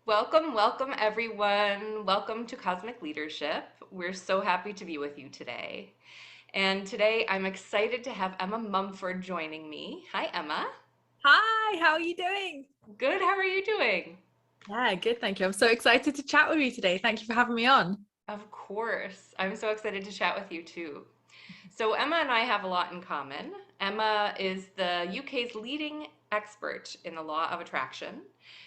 Welcome everyone. Welcome to Cosmic Leadership. We're so happy to be with you today. And today I'm excited to have Emma Mumford joining me. Hi, Emma. Hi, how are you doing? Good. How are you doing? Yeah, good, thank you. I'm so excited to chat with you today. Thank you for having me on. Of course. I'm so excited to chat with you too. So, Emma and I have a lot in common. Emma is the UK's leading expert in the law of attraction.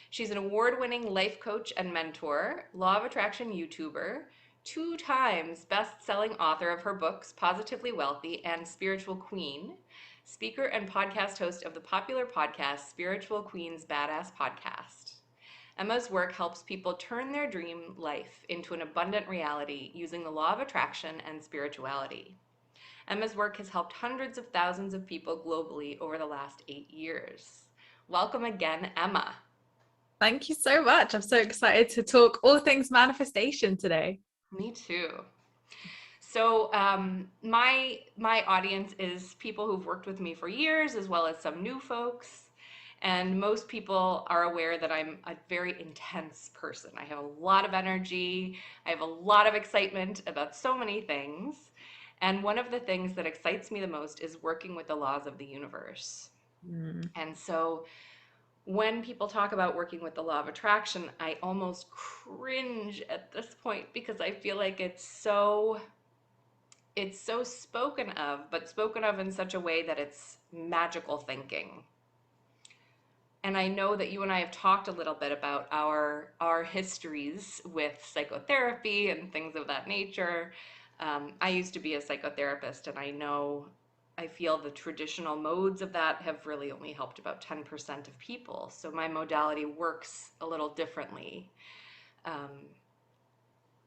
She's an award winning life coach and mentor, law of attraction YouTuber, two times best selling author of her books, Positively Wealthy and Spiritual Queen, speaker and podcast host of the popular podcast, Spiritual Queen's Badass Podcast. Emma's work helps people turn their dream life into an abundant reality using the law of attraction and spirituality. Emma's work has helped hundreds of thousands of people globally over the last 8 years. Welcome again, Emma. Thank you so much. I'm so excited to talk all things manifestation today. Me too. So my audience is people who've worked with me for years, as well as some new folks. And most people are aware that I'm a very intense person. I have a lot of energy. I have a lot of excitement about so many things. And one of the things that excites me the most is working with the laws of the universe. Mm. And so when people talk about working with the law of attraction, I almost cringe at this point because I feel like it's so spoken of, but spoken of in such a way that it's magical thinking. And I know that you and I have talked a little bit about our histories with psychotherapy and things of that nature. I used to be a psychotherapist, and I feel the traditional modes of that have really only helped about 10% of people. So my modality works a little differently. Um,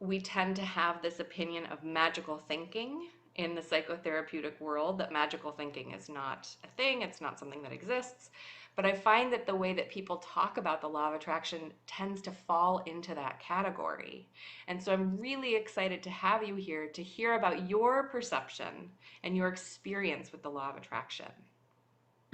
we tend to have this opinion of magical thinking in the psychotherapeutic world, that magical thinking is not a thing, it's not something that exists. But I find that the way that people talk about the law of attraction tends to fall into that category. And so I'm really excited to have you here to hear about your perception and your experience with the law of attraction.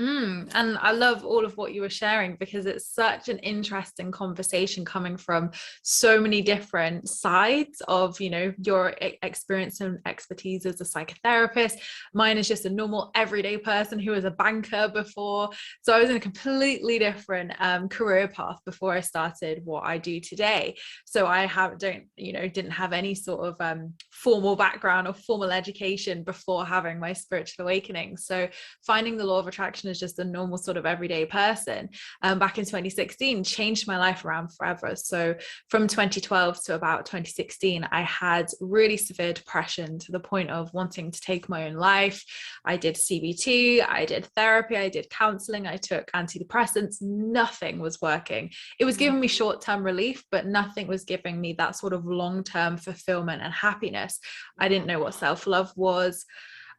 And I love all of what you were sharing because it's such an interesting conversation coming from so many different sides of, your experience and expertise as a psychotherapist. Mine is just a normal everyday person who was a banker before. So I was in a completely different career path before I started what I do today. So didn't have any sort of formal background or formal education before having my spiritual awakening. So finding the law of attraction as just a normal sort of everyday person back in 2016 changed my life around forever. So from 2012 to about 2016, I had really severe depression to the point of wanting to take my own life. I did CBT, I did therapy, I did counseling, I took antidepressants. Nothing was working. It was giving me short-term relief, but nothing was giving me that sort of long-term fulfillment and happiness. I didn't know what self-love was.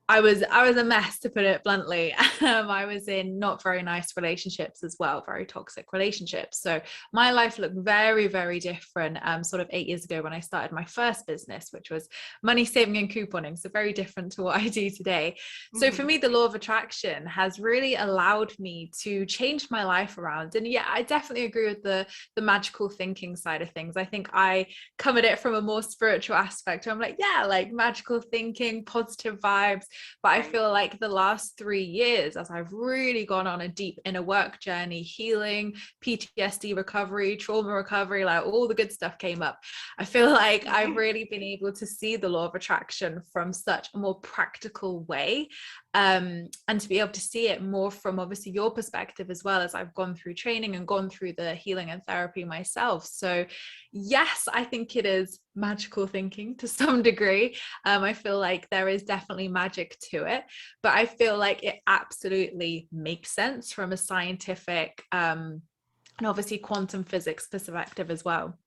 I was a mess, to put it bluntly. I was in not very nice relationships as well, very toxic relationships. So my life looked very, very different sort of 8 years ago when I started my first business, which was money saving and couponing. So very different to what I do today. So for Mhm. me, the law of attraction has really allowed me to change my life around. And yeah, I definitely agree with the magical thinking side of things. I think I come at it from a more spiritual aspect. I'm like, yeah, like magical thinking, positive vibes. But I Right. feel like the last 3 years, as I've really gone on a deep inner work journey, healing, PTSD recovery, trauma recovery, like all the good stuff came up. I feel like I've really been able to see the law of attraction from such a more practical way. And to be able to see it more from obviously your perspective, as well, as I've gone through training and gone through the healing and therapy myself. So yes, I think it is magical thinking to some degree. I feel like there is definitely magic to it, but I feel like it absolutely makes sense from a scientific and obviously quantum physics perspective as well.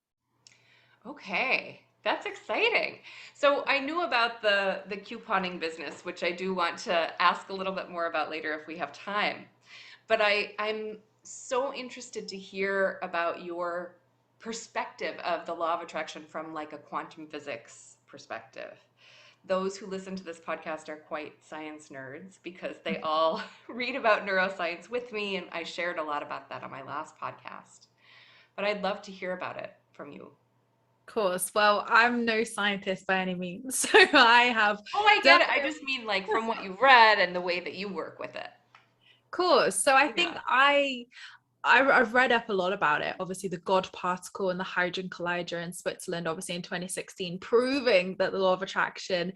Okay, that's exciting. So I knew about the couponing business, which I do want to ask a little bit more about later if we have time. But I'm so interested to hear about your perspective of the law of attraction from like a quantum physics perspective. Those who listen to this podcast are quite science nerds because they all read about neuroscience with me, and I shared a lot about that on my last podcast. but I'd love to hear about it from you. Course. Well, I'm no scientist by any means, so I have Oh, I done get it. I just mean like from what you've read and the way that you work with it. course. So I think Yeah. I've read up a lot about it. Obviously, the God particle and the Hydrogen Collider in Switzerland, obviously in 2016, proving that the law of attraction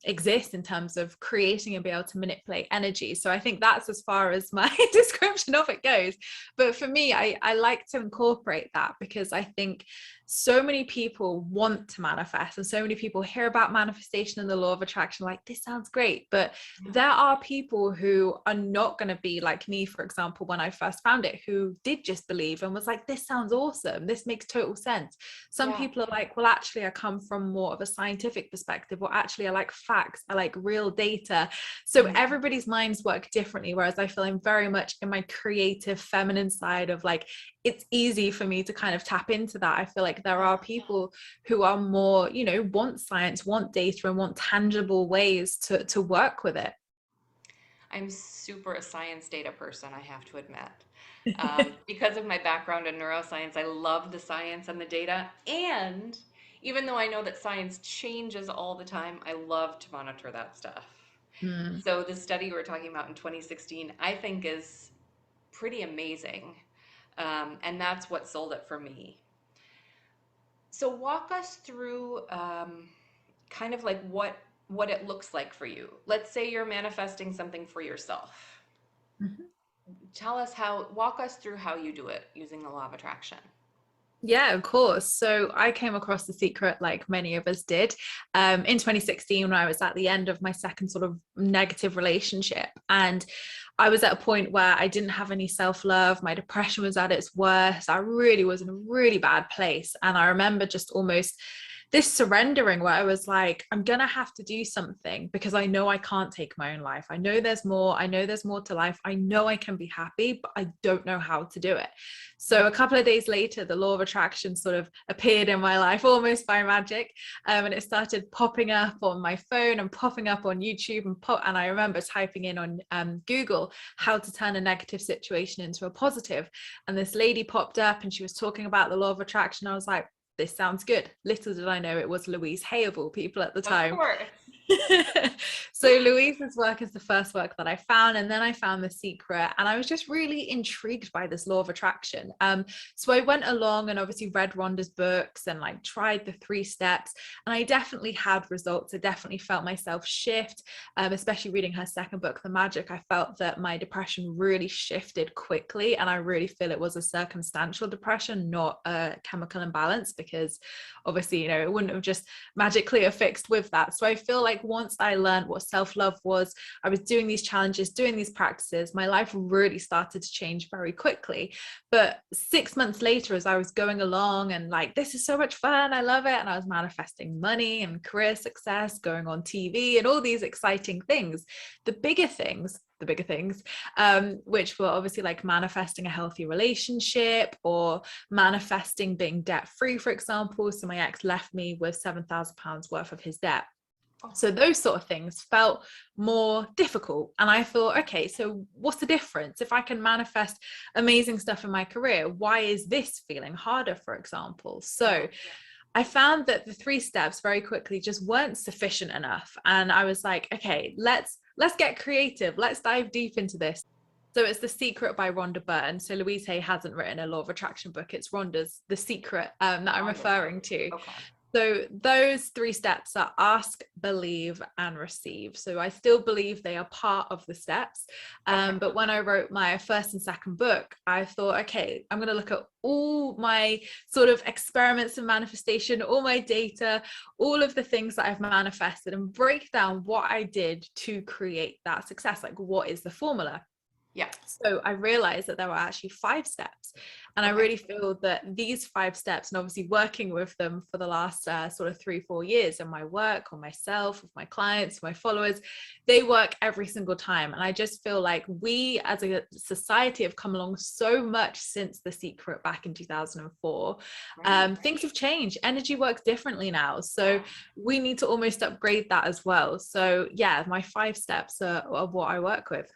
exists in terms of creating and be able to manipulate energy. So I think that's as far as my description of it goes. But for me, I like to incorporate that because I think so many people want to manifest, and so many people hear about manifestation and the law of attraction like, this sounds great, but Yeah. there are people who are not going to be like me, for example, when I first found it, who did just believe and was like, this sounds awesome, this makes total sense. Some Yeah. people are like, well, actually I come from more of a scientific perspective, or actually I like facts, I like real data. So Mhm. everybody's minds work differently, whereas I feel I'm very much in my creative feminine side of like, it's easy for me to kind of tap into that. I feel like there Yeah. are people who are more, you know, want science, want data, and want tangible ways to work with it. I'm super a science data person, I have to admit. Because of my background in neuroscience, I love the science and the data. And even though I know that science changes all the time, I love to monitor that stuff. Mm. So the study we're talking about in 2016, I think is pretty amazing. And that's what sold it for me. So walk us through kind of like what it looks like for you. Let's say you're manifesting something for yourself. Mhm. Tell us how, walk us through how you do it using the law of attraction. Yeah, of course. So I came across The Secret like many of us did in 2016 when I was at the end of my second sort of negative relationship. And I was at a point where I didn't have any self-love. My depression was at its worst. I really was in a really bad place. And I remember just almost this surrendering where I was like, I'm going to have to do something because I know I can't take my own life. I know there's more. I know there's more to life. I know I can be happy, but I don't know how to do it. So a couple of days later, the law of attraction sort of appeared in my life almost by magic. And it started popping up on my phone and popping up on YouTube and I remember typing in on Google how to turn a negative situation into a positive. And this lady popped up and she was talking about the law of attraction. I was like, this sounds good. Little did I know it was Louise Hay of all people at the Of time. course. So Louise's work is the first work that I found, and then I found The Secret, and I was just really intrigued by this law of attraction. So I went along and obviously read Rhonda's books and like tried the 3 steps, and I definitely had results. I definitely felt myself shift, especially reading her second book, The Magic. I felt that my depression really shifted quickly, and I really feel it was a circumstantial depression, not a chemical imbalance, because obviously, you know, it wouldn't have just magically affixed with that. So I feel like once I learned what self-love was, I was doing these challenges, doing these practices, my life really started to change very quickly. But 6 months later, as I was going along and like, this is so much fun, I love it, and I was manifesting money and career success, going on TV and all these exciting things, the bigger things, which were obviously like manifesting a healthy relationship or manifesting being debt free, for example. So my ex left me with £7,000 worth of his debt. Oh, So those sort of things felt more difficult. And I thought, okay, so what's the difference? If I can manifest amazing stuff in my career, why is this feeling harder, for example? yeah. So I found that the 3 steps very quickly just weren't sufficient enough. And I was like, okay, let's get creative. Let's dive deep into this. So it's The Secret by Rhonda Byrne. So Louise Hay hasn't written a law of attraction book. It's Rhonda's The Secret that I'm Wonderful. referring to. Okay. So those 3 steps are ask, believe, and receive. So I still believe they are part of the steps. Okay. But when I wrote my first and second book, I thought, okay, I'm going to look at all my sort of experiments and manifestation, all my data, all of the things that I've manifested, and break down what I did to create that success. Like, what is the formula? Yeah. So I realized that there were actually 5 steps. And I Okay. really feel that these 5 steps, and obviously working with them for the last sort of 3-4 years in my work, on myself, with my clients, my followers, they work every single time. And I just feel like we as a society have come along so much since The Secret back in 2004. Right. Things have changed. Energy works differently now. So Yeah. we need to almost upgrade that as well. So yeah, my 5 steps are what I work with.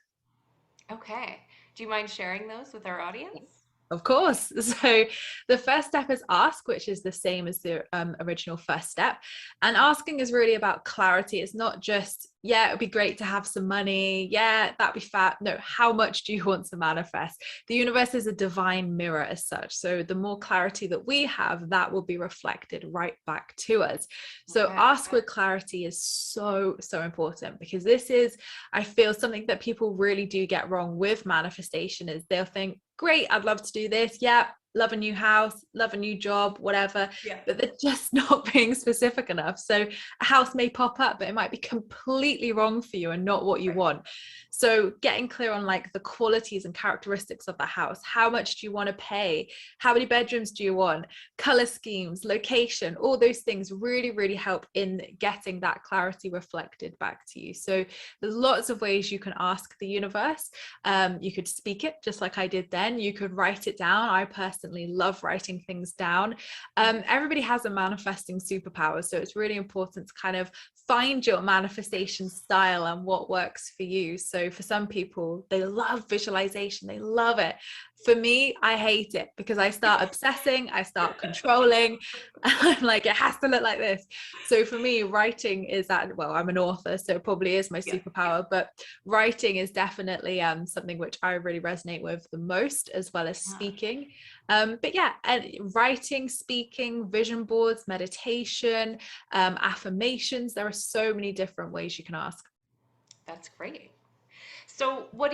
Okay. Do you mind sharing those with our audience? Of course. So the first step is ask, which is the same as the original first step. And asking is really about clarity. It's not just, yeah, it'd be great to have some money. Yeah, that'd be fat. No, how much do you want to manifest? The universe is a divine mirror as such. So the more clarity that we have, that will be reflected right back to us. So Okay. ask with clarity is so, so important, because this is, I feel, something that people really do get wrong with manifestation is they'll think, great, I'd love to do this. Yeah, love a new house, love a new job, whatever. Yeah. But they're just not being specific enough. So a house may pop up, but it might be completely wrong for you and not what you Right. want. So getting clear on like the qualities and characteristics of the house. How much do you want to pay? How many bedrooms do you want? Color schemes, location, all those things really, really help in getting that clarity reflected back to you. So there's lots of ways you can ask the universe. You could speak it just like I did then. You could write it down. I personally love writing things down. Everybody has a manifesting superpower, so it's really important to kind of find your manifestation style and what works for you. So for some people, they love visualization, they love it. For me, I hate it because I start obsessing, I start controlling, and I'm like, it has to look like this. So for me, writing is that, well, I'm an author, so it probably is my Yeah. superpower, but writing is definitely something which I really resonate with the most, as well as speaking. But yeah, and writing, speaking, vision boards, meditation, affirmations, there are so many different ways you can ask. That's great. So, what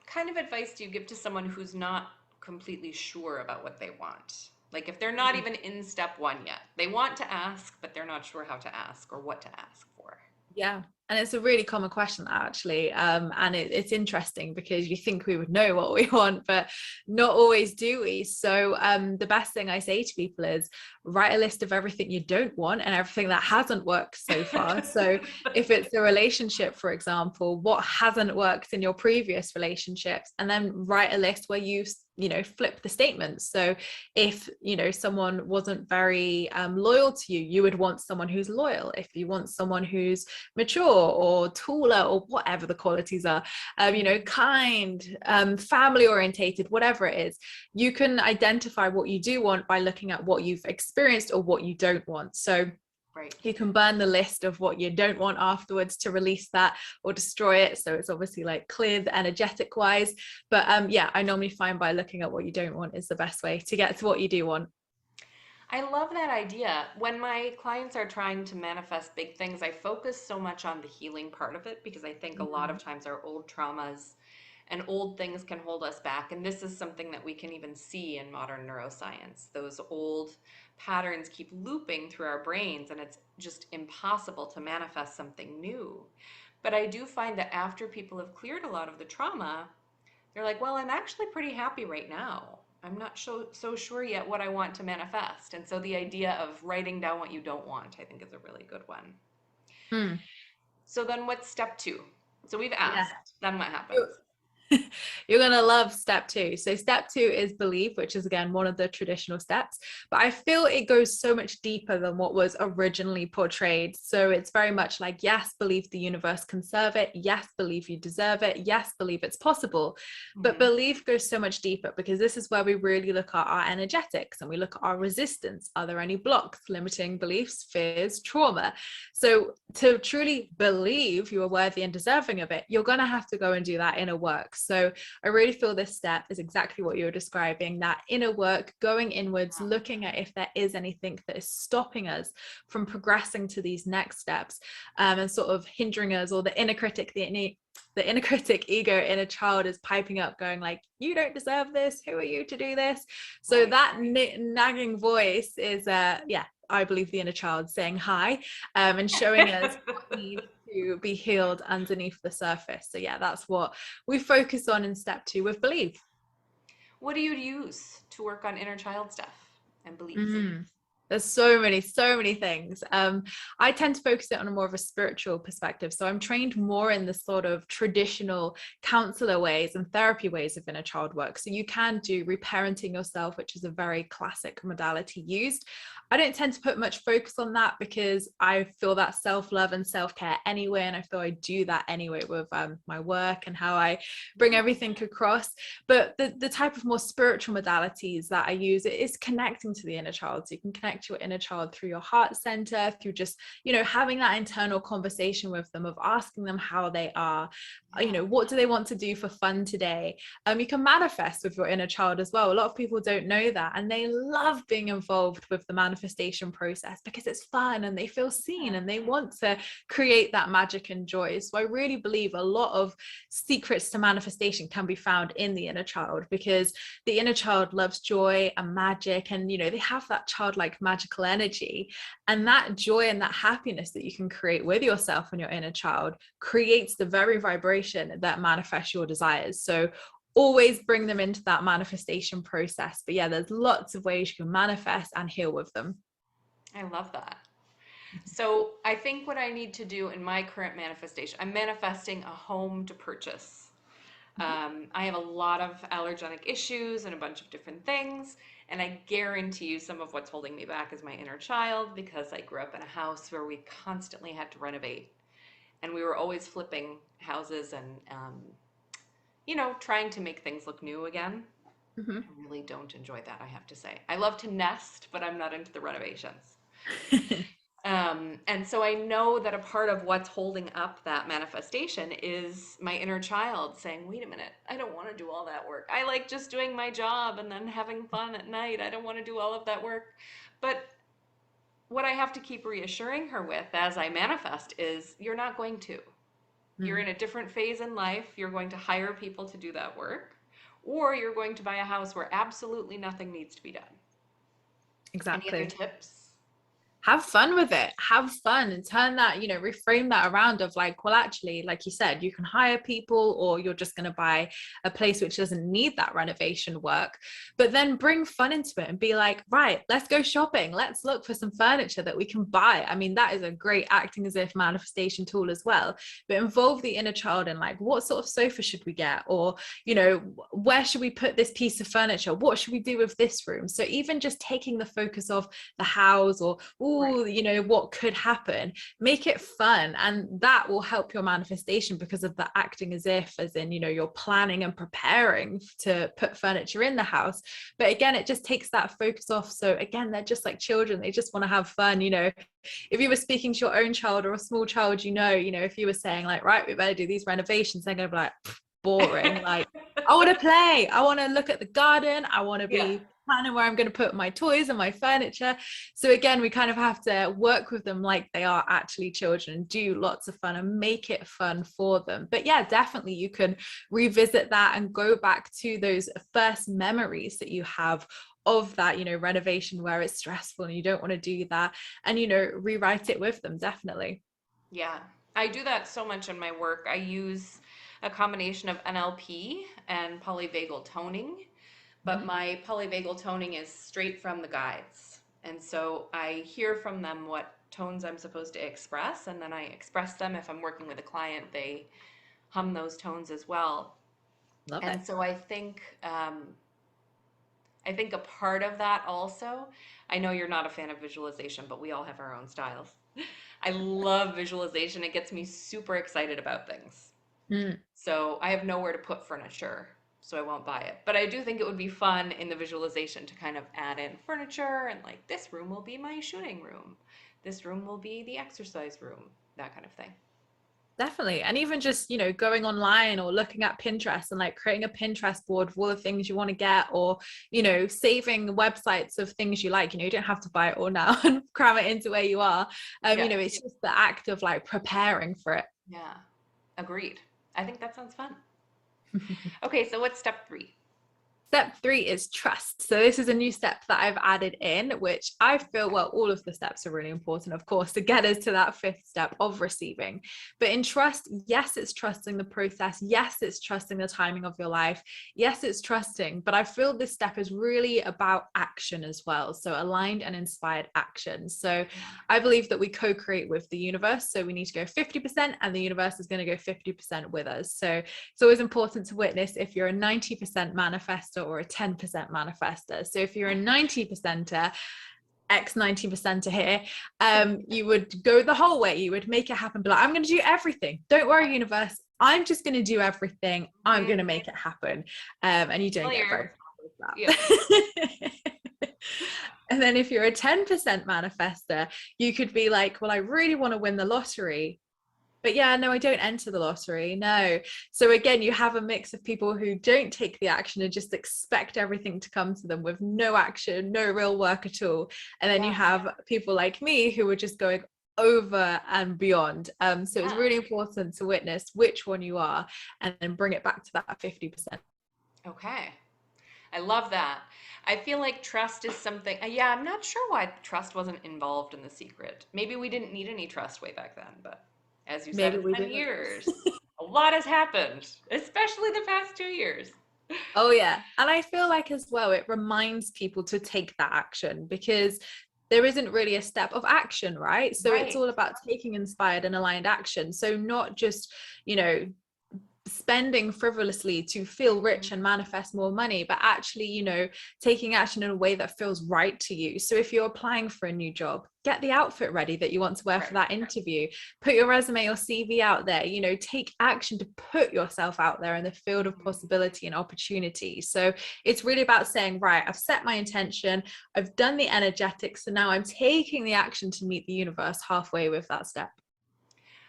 kind of advice do you give to someone who's not completely sure about what they want? Like if they're not even in step one yet, they want to ask, but they're not sure how to ask or what to ask for. Yeah. And it's a really common question, actually. And it's interesting because you think we would know what we want, but not always do we. So the best thing I say to people is write a list of everything you don't want and everything that hasn't worked so far. So if it's a relationship, for example, what hasn't worked in your previous relationships, and then write a list where you flip the statements. So if someone wasn't very loyal to you, you would want someone who's loyal. If you want someone who's mature or taller or whatever the qualities are, kind, family orientated, whatever it is, you can identify what you do want by looking at what you've experienced or what you don't want. So Right. you can burn the list of what you don't want afterwards to release that or destroy it. So it's obviously like clear energetic wise. But yeah, I normally find by looking at what you don't want is the best way to get to what you do want. I love that idea. When my clients are trying to manifest big things, I focus so much on the healing part of it because I think a lot of times our old traumas and old things can hold us back. And this is something that we can even see in modern neuroscience. Those old patterns keep looping through our brains, and it's just impossible to manifest something new. But I do find that after people have cleared a lot of the trauma, they're like, well, I'm actually pretty happy right now. I'm not so sure yet what I want to manifest. And so the idea of writing down what you don't want, I think, is a really good one. Mm, So then what's step two? So we've yeah. asked, then what happens? You're going to love step two. So step two is belief, which is again one of the traditional steps, but I feel it goes so much deeper than what was originally portrayed. So it's very much like, yes, believe the universe can serve it. Yes, believe you deserve it. Yes, believe it's possible. But Mm-hmm. belief goes so much deeper because this is where we really look at our energetics and we look at our resistance. Are there any blocks, limiting beliefs, fears, trauma? So to truly believe you are worthy and deserving of it, you're going to have to go and do that inner work. So I really feel this step is exactly what you're describing, that inner work, going inwards, looking at if there is anything that is stopping us from progressing to these next steps, and sort of hindering us, or the inner critic, the inner critic, ego, inner child is piping up going like, you don't deserve this, who are you to do this? So Right. that nagging voice is yeah, I believe the inner child saying hi, and showing us what needs to be healed underneath the surface. So yeah, that's what we focus on in step two with belief. What do you use to work on inner child stuff and beliefs? Mm. There's so many things. I tend to focus it on a more of a spiritual perspective. So I'm trained more in the sort of traditional counselor ways and therapy ways of inner child work. So you can do reparenting yourself, which is a very classic modality used. I don't tend to put much focus on that because I feel that self-love and self-care anyway, and I feel I do that anyway with my work and how I bring everything across. But the type of more spiritual modalities that I use, it is connecting to the inner child. So you can connect to your inner child through your heart center, through just, you know, having that internal conversation with them, of asking them how they are, you know, what do they want to do for fun today. You can manifest with your inner child as well. A lot of people don't know that, and they love being involved with the manifestation process because it's fun and they feel seen and they want to create that magic and joy. So I really believe a lot of secrets to manifestation can be found in the inner child, because the inner child loves joy and magic, and you know, they have that childlike magical energy, and that joy and that happiness that you can create with yourself and your inner child creates the very vibration that manifests your desires. So always bring them into that manifestation process. But yeah, there's lots of ways you can manifest and heal with them. I love that. So I think what I need to do in my current manifestation, I'm manifesting a home to purchase. I have a lot of allergenic issues and a bunch of different things. And I guarantee you some of what's holding me back is my inner child, because I grew up in a house where we constantly had to renovate. And we were always flipping houses and, you know, trying to make things look new again. Mm-hmm. I really don't enjoy that, I have to say. I love to nest, but I'm not into the renovations. And so I know that a part of what's holding up that manifestation is my inner child saying, wait a minute, I don't want to do all that work. I like just doing my job and then having fun at night. I don't want to do all of that work. But what I have to keep reassuring her with as I manifest is, you're not going to. You're in a different phase in life. You're going to hire people to do that work, or you're going to buy a house where absolutely nothing needs to be done. Any other Exactly. tips? Have fun with it. Have fun and turn that, you know, reframe that around of like, well, actually, like you said, you can hire people, or you're just going to buy a place which doesn't need that renovation work. But then bring fun into it and be like, right, let's go shopping. Let's look for some furniture that we can buy. I mean, that is a great acting as if manifestation tool as well. But involve the inner child in like, what sort of sofa should we get? Or, you know, where should we put this piece of furniture? What should we do with this room? So even just taking the focus of the house, or Right. you know, what could happen, make it fun, and that will help your manifestation, because of the acting as if, as in, you know, you're planning and preparing to put furniture in the house. But again, it just takes that focus off. So again, they're just like children, they just want to have fun. You know, if you were speaking to your own child or a small child, you know, if you were saying like, right, we better do these renovations, they're going to be like, boring. Like, I want to play, I want to look at the garden, I want to Yeah. be planning where I'm going to put my toys and my furniture. So again, we kind of have to work with them like they are actually children, and do lots of fun and make it fun for them. But yeah, definitely you can revisit that and go back to those first memories that you have of that, you know, renovation where it's stressful and you don't want to do that, and, you know, rewrite it with them. Definitely. Yeah. I do that so much in my work. I use a combination of NLP and polyvagal toning, but my polyvagal toning is straight from the guides. And so I hear from them what tones I'm supposed to express, and then I express them. If I'm working with a client, they hum those tones as well. Love it. And so I think a part of that also, I know you're not a fan of visualization, but we all have our own styles. I love visualization. It gets me super excited about things. Mm. So I have nowhere to put furniture, so I won't buy it. But I do think it would be fun in the visualization to kind of add in furniture, and like, this room will be my shooting room. This room will be the exercise room, that kind of thing. Definitely. And even just, you know, going online or looking at Pinterest and like creating a Pinterest board of all the things you want to get, or, you know, saving websites of things you like. You know, you don't have to buy it all now and cram it into where you are. Yeah. You know, it's just the act of like preparing for it. Yeah. Agreed. I think that sounds fun. Okay, so what's step 3? Step 3 is trust. So this is a new step that I've added in, which I feel, well, all of the steps are really important, of course, to get us to that 5th step of receiving. But in trust, yes, it's trusting the process. Yes, it's trusting the timing of your life. Yes, it's trusting. But I feel this step is really about action as well. So aligned and inspired action. So I believe that we co-create with the universe. So we need to go 50%, and the universe is going to go 50% with us. So it's always important to witness if you're a 90% manifestor or a 10% manifester. So if you're a 90%er, X 90% to here, you would go the whole way. You would make it happen. Be like, I'm going to do everything. Don't worry, universe. I'm just going to do everything. I'm going to make it happen. And you don't get very Clear. far with Yeah. that. And then if you're a 10% manifester, you could be like, well, I really want to win the lottery. But yeah, no, I don't enter the lottery. No. So again, you have a mix of people who don't take the action and just expect everything to come to them with no action, no real work at all. And then you Yeah. have people like me who are just going over and beyond. So it's Yeah. really important to witness which one you are and then bring it back to that 50%. Okay. I love that. I feel like trust is something, yeah, I'm not sure why trust wasn't involved in The Secret. Maybe we didn't need any trust way back then, but as you said, Maybe it's we been didn't. years. A lot has happened, especially the past 2 years. Oh yeah. And I feel like as well, it reminds people to take that action because there isn't really a step of action, right? So it's Right. all about taking inspired and aligned action. So not just, you know, spending frivolously to feel rich and manifest more money, but actually, you know, taking action in a way that feels right to you. So if you're applying for a new job, get the outfit ready that you want to wear for Right. that interview, put your resume or CV out there, you know, take action to put yourself out there in the field of possibility and opportunity. So it's really about saying, right, I've set my intention, I've done the energetics, so now I'm taking the action to meet the universe halfway with that step.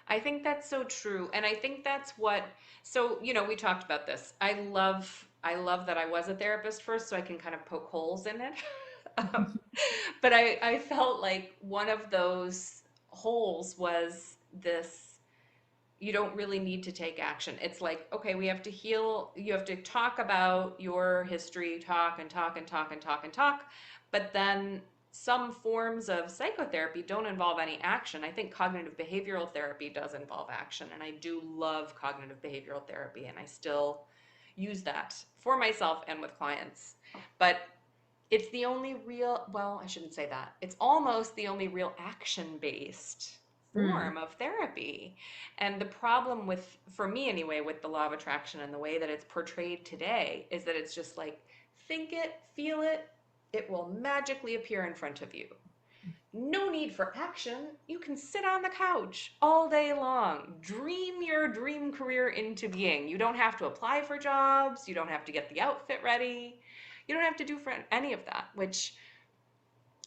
I think that's so true. And I think that's what, so, we talked about this. I love that I was a therapist first so I can kind of poke holes in it. Um, but I felt like one of those holes was this, you don't really need to take action. It's like, okay, we have to heal. You have to talk about your history, talk and talk and talk and talk and talk. But then some forms of psychotherapy don't involve any action. I think cognitive behavioral therapy does involve action. And I do love cognitive behavioral therapy. And I still use that for myself and with clients. But it's the only real, well, I shouldn't say that. It's almost the only real action based Mm. form of therapy. And the problem with, for me anyway, with the law of attraction and the way that it's portrayed today is that it's just like, think it, feel it, it will magically appear in front of you. No need for action. You can sit on the couch all day long. Dream your dream career into being. You don't have to apply for jobs. You don't have to get the outfit ready. You don't have to do for any of that, which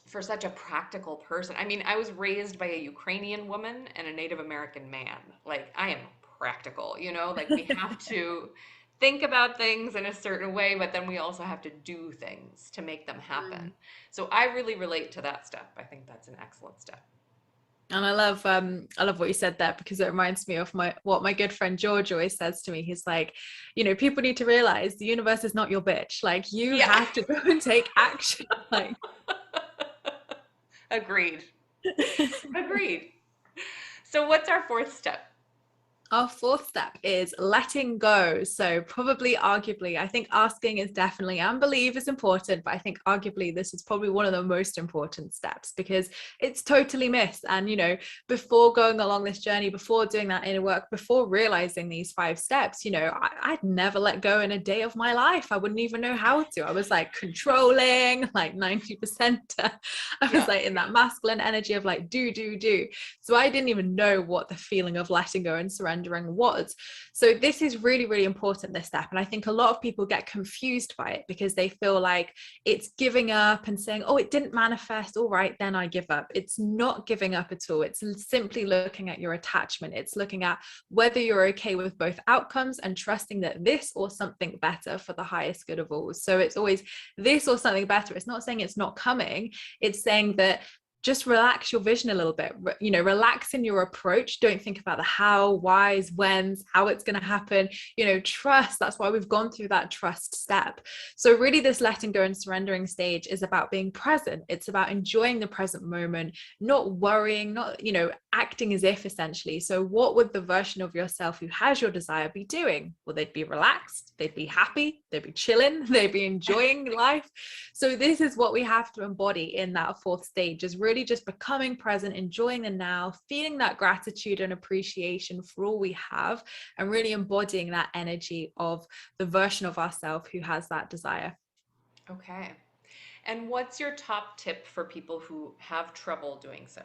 for such a practical person, I mean, I was raised by a Ukrainian woman and a Native American man. Like, I am practical, like we have to think about things in a certain way, but then we also have to do things to make them happen. So I really relate to that step. I think that's an excellent step. And I love what you said there because it reminds me of what my good friend George always says to me. He's like, you know, people need to realize the universe is not your bitch. Like you Yeah. have to go and take action. Like Agreed. Agreed. So what's our fourth step? our fourth step is letting go. So probably arguably, I think asking is definitely and believe is important, but I think arguably this is probably one of the most important steps because it's totally missed. And you know, before going along this journey, before doing that inner work, before realizing these 5 steps, you know, I'd never let go in a day of my life. I wouldn't even know how to. I was like controlling, like 90%. I was Yeah. like in that masculine energy of like do, do, do. So I didn't even know what the feeling of letting go and surrendering was. So this is really, really important, this step. And I think a lot of people get confused by it because they feel like it's giving up and saying, oh, it didn't manifest. All right, then I give up. It's not giving up at all. It's simply looking at your attachment. It's looking at whether you're okay with both outcomes and trusting that this or something better for the highest good of all. So it's always this or something better. It's not saying it's not coming. It's saying that just relax your vision a little bit, you know, relax in your approach. Don't think about the how, whys, whens, how it's going to happen, you know, trust. That's why we've gone through that trust step. So really this letting go and surrendering stage is about being present. It's about enjoying the present moment, not worrying, not, you know, acting as if essentially. So what would the version of yourself who has your desire be doing? Well, they'd be relaxed, they'd be happy, they'd be chilling, they'd be enjoying life. So this is what we have to embody in that fourth stage is really just becoming present, enjoying the now, feeling that gratitude and appreciation for all we have, and really embodying that energy of the version of ourselves who has that desire. Okay. And what's your top tip for people who have trouble doing so?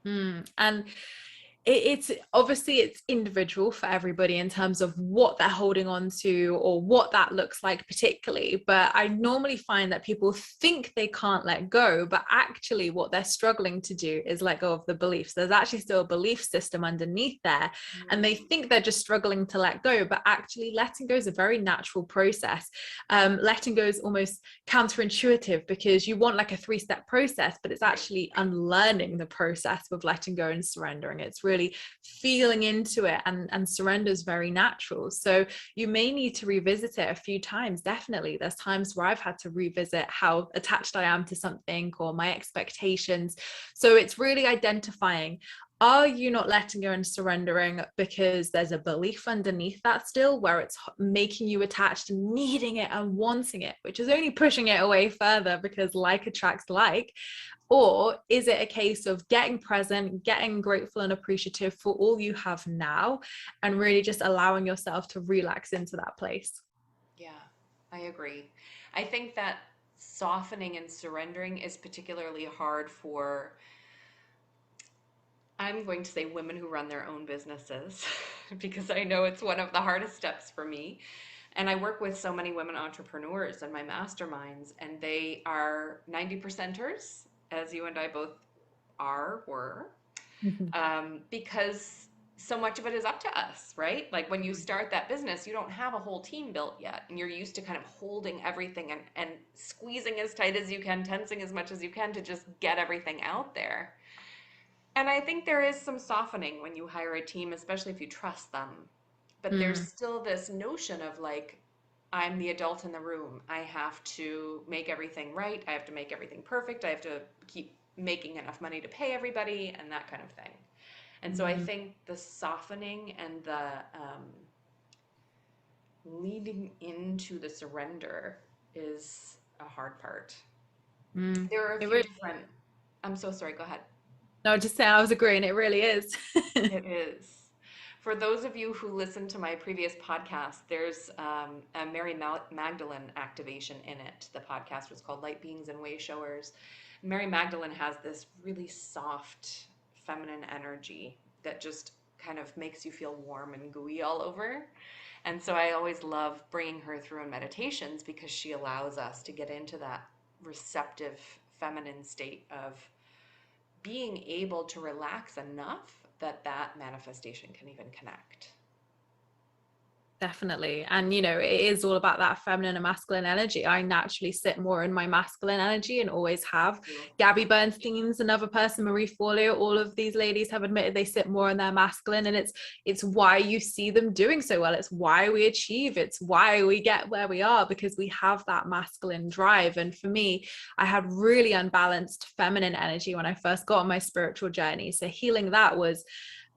And it's obviously it's individual for everybody in terms of what they're holding on to or what that looks like particularly, but I normally find that people think they can't let go, but actually what they're struggling to do is let go of the beliefs. There's actually still a belief system underneath there, and they think they're just struggling to let go, but actually letting go is a very natural process. Letting go is almost counterintuitive because you want like a 3-step process, but it's actually unlearning the process of letting go and surrendering. It's really feeling into it, and surrender is very natural. So you may need to revisit it a few times. Definitely there's times where I've had to revisit how attached I am to something or my expectations. So it's really identifying, are you not letting go and surrendering because there's a belief underneath that still where it's making you attached and needing it and wanting it, which is only pushing it away further because like attracts like? Or is it a case of getting present, getting grateful and appreciative for all you have now, and really just allowing yourself to relax into that place? Yeah, I agree. I think that softening and surrendering is particularly hard for, I'm going to say, women who run their own businesses, because I know it's one of the hardest steps for me. And I work with so many women entrepreneurs in my masterminds, and they are 90 percenters, as you and I both were, Mhm. because so much of it is up to us, right? Like when you start that business, you don't have a whole team built yet, and you're used to kind of holding everything and squeezing as tight as you can, tensing as much as you can to just get everything out there. And I think there is some softening when you hire a team, especially if you trust them. But there's Mm. still this notion of like, I'm the adult in the room. I have to make everything right. I have to make everything perfect. I have to keep making enough money to pay everybody and that kind of thing. And so I Mm. think the softening and the leading into the surrender is a hard part. Mm. There are a It few really, different, I'm so sorry, go ahead. no, just say I was agreeing, it really is. It is. For those of you who listened to my previous podcast, there's a Magdalene activation in it. The podcast was called Light Beings and Way Showers. Mary Magdalene has this really soft, feminine energy that just kind of makes you feel warm and gooey all over. And so I always love bringing her through in meditations because she allows us to get into that receptive feminine state of being able to relax enough that that manifestation can even connect. Definitely. And, you know, it is all about that feminine and masculine energy. I naturally sit more in my masculine energy and always have. Gabby Bernstein's another person, Marie Forleo, all of these ladies have admitted they sit more in their masculine, and it's why you see them doing so well. It's why we achieve. It's why we get where we are, because we have that masculine drive. And for me, I had really unbalanced feminine energy when I first got on my spiritual journey. So healing that was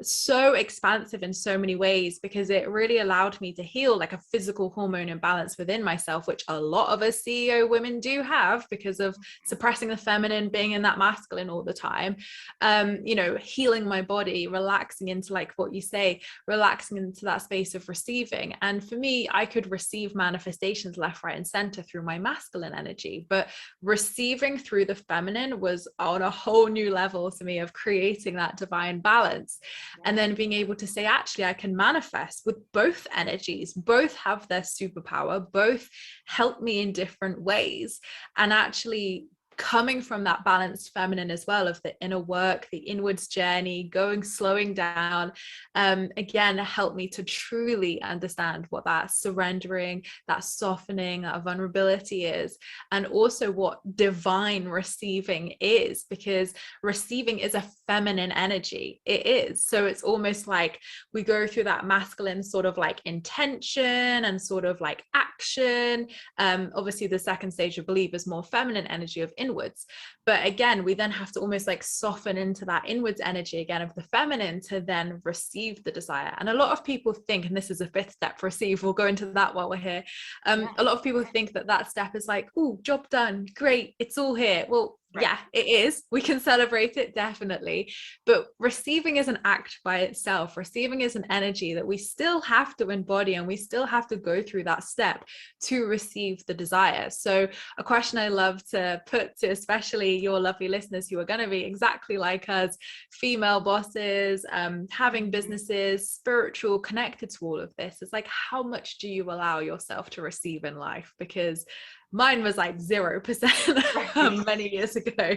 so expansive in so many ways because it really allowed me to heal like a physical hormone imbalance within myself, which a lot of us CEO women do have because of suppressing the feminine, being in that masculine all the time. You know, healing my body, relaxing into, like what you say, relaxing into that space of receiving. And for me, I could receive manifestations left, right, and center through my masculine energy, but receiving through the feminine was on a whole new level to me of creating that divine balance. And then being able to say, actually, I can manifest with both energies, both have their superpower, both help me in different ways. And actually coming from that balanced feminine as well, of the inner work, the inwards journey, slowing down, again, helped me to truly understand what that surrendering, that softening, that vulnerability is, and also what divine receiving is, because receiving is a feminine energy. It is. So it's almost like we go through that masculine sort of like intention and sort of like action. Obviously, the second stage of belief is more feminine energy of inwards. But again, we then have to almost like soften into that inwards energy again of the feminine to then receive the desire. And a lot of people think, and this is a fifth step, receive, we'll go into that while we're here. A lot of people think that that step is like, oh, job done, great, it's all here. Well, Right. yeah, it is. We can celebrate it, definitely. But receiving is an act by itself. Receiving is an energy that we still have to embody, and we still have to go through that step to receive the desire. So, a question I love to put to especially your lovely listeners who are going to be exactly like us, female bosses, having businesses, spiritual, connected to all of this, is like, how much do you allow yourself to receive in life? Because mine was like 0% Right. many years ago.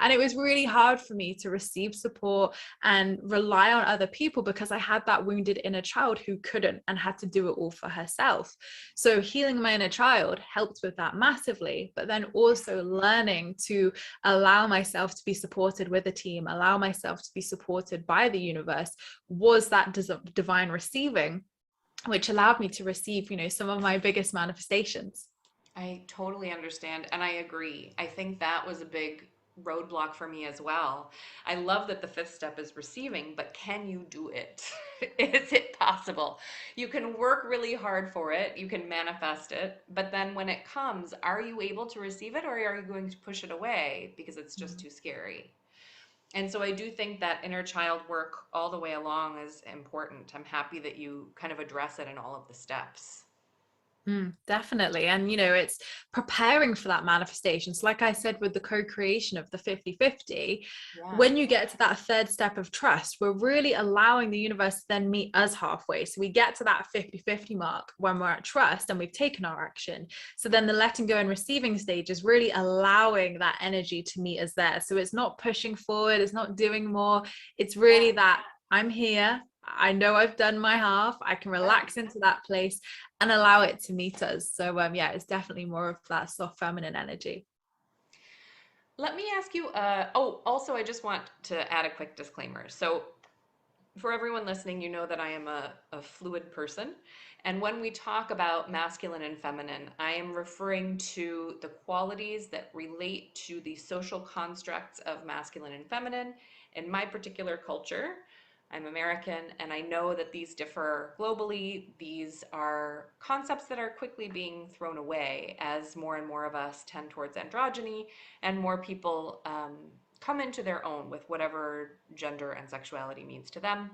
And it was really hard for me to receive support and rely on other people, because I had that wounded inner child who couldn't and had to do it all for herself. So healing my inner child helped with that massively, but then also learning to allow myself to be supported with a team, allow myself to be supported by the universe, was that divine receiving, which allowed me to receive, some of my biggest manifestations. I totally understand. And I agree. I think that was a big roadblock for me as well. I love that the fifth step is receiving, but can you do it? Is it possible? You can work really hard for it, you can manifest it, but then when it comes, are you able to receive it, or are you going to push it away because it's just too scary? And so I do think that inner child work all the way along is important. I'm happy that you kind of address it in all of the steps. Definitely. And, it's preparing for that manifestation. So, like I said, with the co-creation of the 50-50, Yeah. when you get to that third step of trust, we're really allowing the universe to then meet us halfway. So we get to that 50-50 mark when we're at trust and we've taken our action. So then the letting go and receiving stage is really allowing that energy to meet us there. So it's not pushing forward, it's not doing more. It's really Yeah. that I'm here. I know I've done my half. I can Yeah. relax into that place and allow it to meet us. So yeah, it's definitely more of that soft feminine energy. Let me ask you, also, I just want to add a quick disclaimer. So, for everyone listening, you know that I am a fluid person. And when we talk about masculine and feminine, I am referring to the qualities that relate to the social constructs of masculine and feminine in my particular culture. I'm American, and I know that these differ globally. These are concepts that are quickly being thrown away as more and more of us tend towards androgyny, and more people come into their own with whatever gender and sexuality means to them.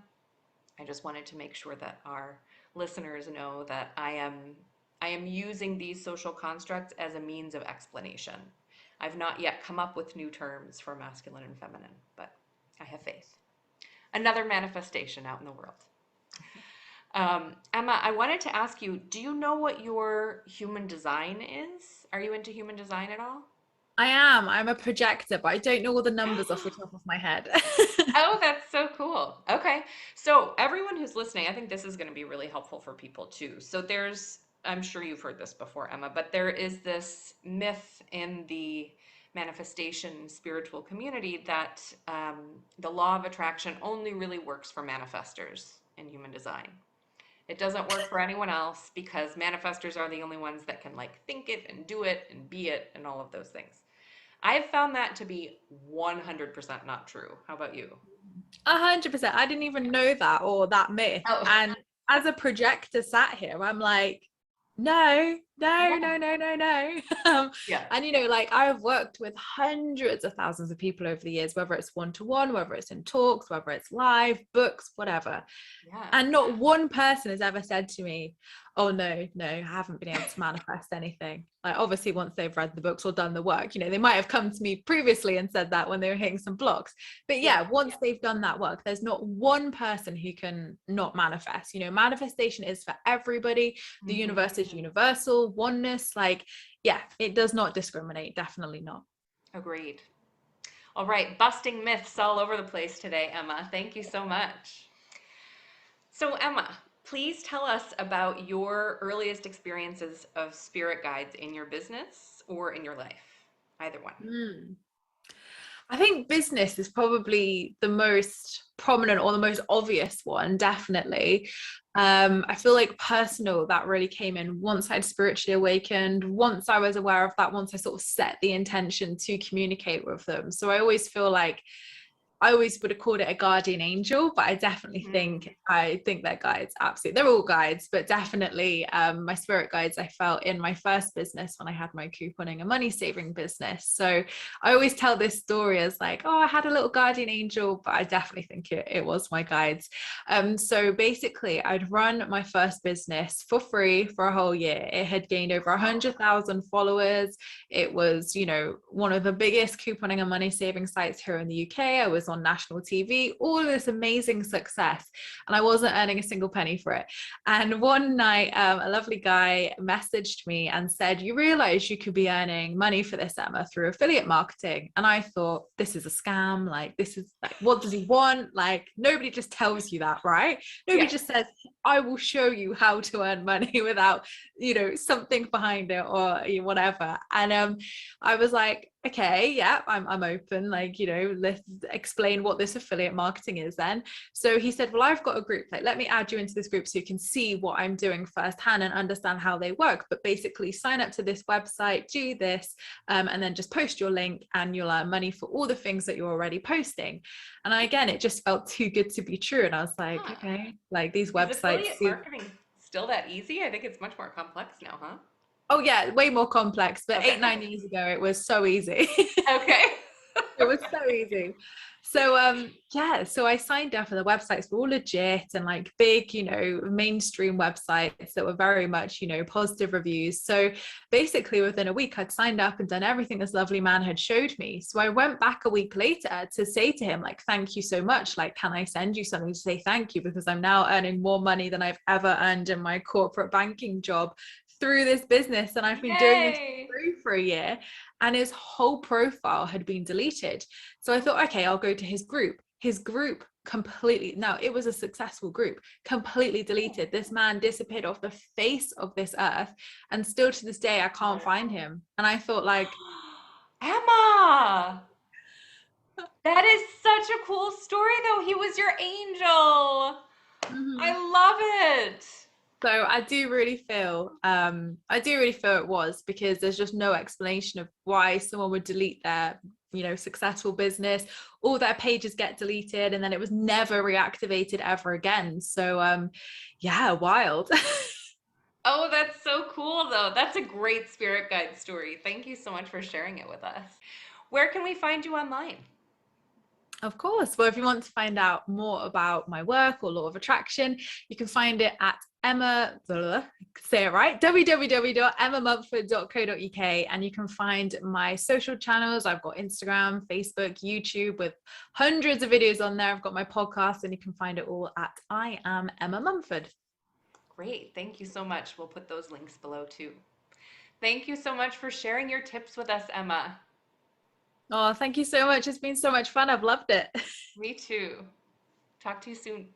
I just wanted to make sure that our listeners know that I am using these social constructs as a means of explanation. I've not yet come up with new terms for masculine and feminine, but I have faith. Another manifestation out in the world. Emma, I wanted to ask you, do you know what your human design is? Are you into human design at all? I am. I'm a projector, but I don't know all the numbers off the top of my head. Oh, that's so cool. Okay. So, everyone who's listening, I think this is going to be really helpful for people too. So, I'm sure you've heard this before, Emma, but there is this myth in the manifestation spiritual community that the law of attraction only really works for manifestors in human design. It doesn't work for anyone else because manifestors are the only ones that can like think it and do it and be it and all of those things. I've found that to be 100% not true. How about you? 100%. I didn't even know that, or that myth. Oh, And as a projector sat here, I'm like, no, no, yeah. no, no, no, no. Yeah. And like I've worked with hundreds of thousands of people over the years, whether it's one-to-one, whether it's in talks, whether it's live, books, whatever. Yeah. And not one person has ever said to me, oh no, no, I haven't been able to manifest anything. Like obviously once they've read the books or done the work, they might have come to me previously and said that when they were hitting some blocks. But Yeah. yeah, once they've done that work, there's not one person who can not manifest. Manifestation is for everybody. The Hmm. universe is universal, oneness. Like, yeah, it does not discriminate. Definitely not. Agreed. All right. Busting myths all over the place today, Emma. Thank you so much. So, Emma, please tell us about your earliest experiences of spirit guides in your business or in your life. Either one. Mm. I think business is probably the most prominent or the most obvious one, definitely. I feel like personal, that really came in once I'd spiritually awakened, once I was aware of that, once I sort of set the intention to communicate with them. So I always feel like I always would have called it a guardian angel, but I definitely Hmm. think they're guides. Absolutely. They're all guides, but definitely my spirit guides I felt in my first business when I had my couponing and money saving business. So I always tell this story as like, oh, I had a little guardian angel, but I definitely think it was my guides. So basically, I'd run my first business for free for a whole year. It had gained over Oh, 100,000 followers. It was, you know, one of the biggest couponing and money saving sites here in the UK. I was on national TV, all of this amazing success, and I wasn't earning a single penny for it. And one night, a lovely guy messaged me and said, "You realize you could be earning money for this, Emma, through affiliate marketing?" And I thought, this is a scam. Like, this is like, what does he want? Like, nobody just tells you that, right? Nobody yeah. just says, I will show you how to earn money without, you know, something behind it or whatever. And I was like, okay, yeah, I'm open. Like, you know, let's explain what this affiliate marketing is then. So he said, well, I've got a group. Like, let me add you into this group so you can see what I'm doing firsthand and understand how they work. But basically, sign up to this website, do this, and then just post your link and you'll earn money for all the things that you're already posting. And again, it just felt too good to be true. And I was like, Huh. okay, like these Is websites affiliate seem, marketing still that easy? I think it's much more complex now, huh? oh yeah, way more complex. But Okay. 8, 9 years ago, it was so easy. Okay. It was so easy. So yeah, so I signed up, and the websites were all legit and like big, you know, mainstream websites that were very much, you know, positive reviews. So basically within a week I'd signed up and done everything this lovely man had showed me. So I went back a week later to say to him, like, thank you so much. Like, can I send you something to say thank you? Because I'm now earning more money than I've ever earned in my corporate banking job through this business. And I've been doing this Yay. for a year, and his whole profile had been deleted. So I thought, okay, I'll go to his group. His group completely, now it was a successful group, completely deleted. This man disappeared off the face of this earth. And still to this day, I can't find him. And I thought, like, Emma, that is such a cool story, though. He was your angel. I mhm. love it. So I do really feel it was, because there's just no explanation of why someone would delete their, you know, successful business. All their pages get deleted and then it was never reactivated ever again. So yeah, wild. Oh, that's so cool, though. That's a great spirit guide story. Thank you so much for sharing it with us. Where can we find you online? Of course. Well, if you want to find out more about my work or law of attraction, you can find it at say it right, www.emmamumford.co.uk, and you can find my social channels. I've got Instagram, Facebook, YouTube with hundreds of videos on there. I've got my podcast, and you can find it all at I am Emma Mumford. Great. Thank you so much. We'll put those links below too. Thank you so much for sharing your tips with us, Emma. Oh, thank you so much. It's been so much fun. I've loved it. Me too. Talk to you soon.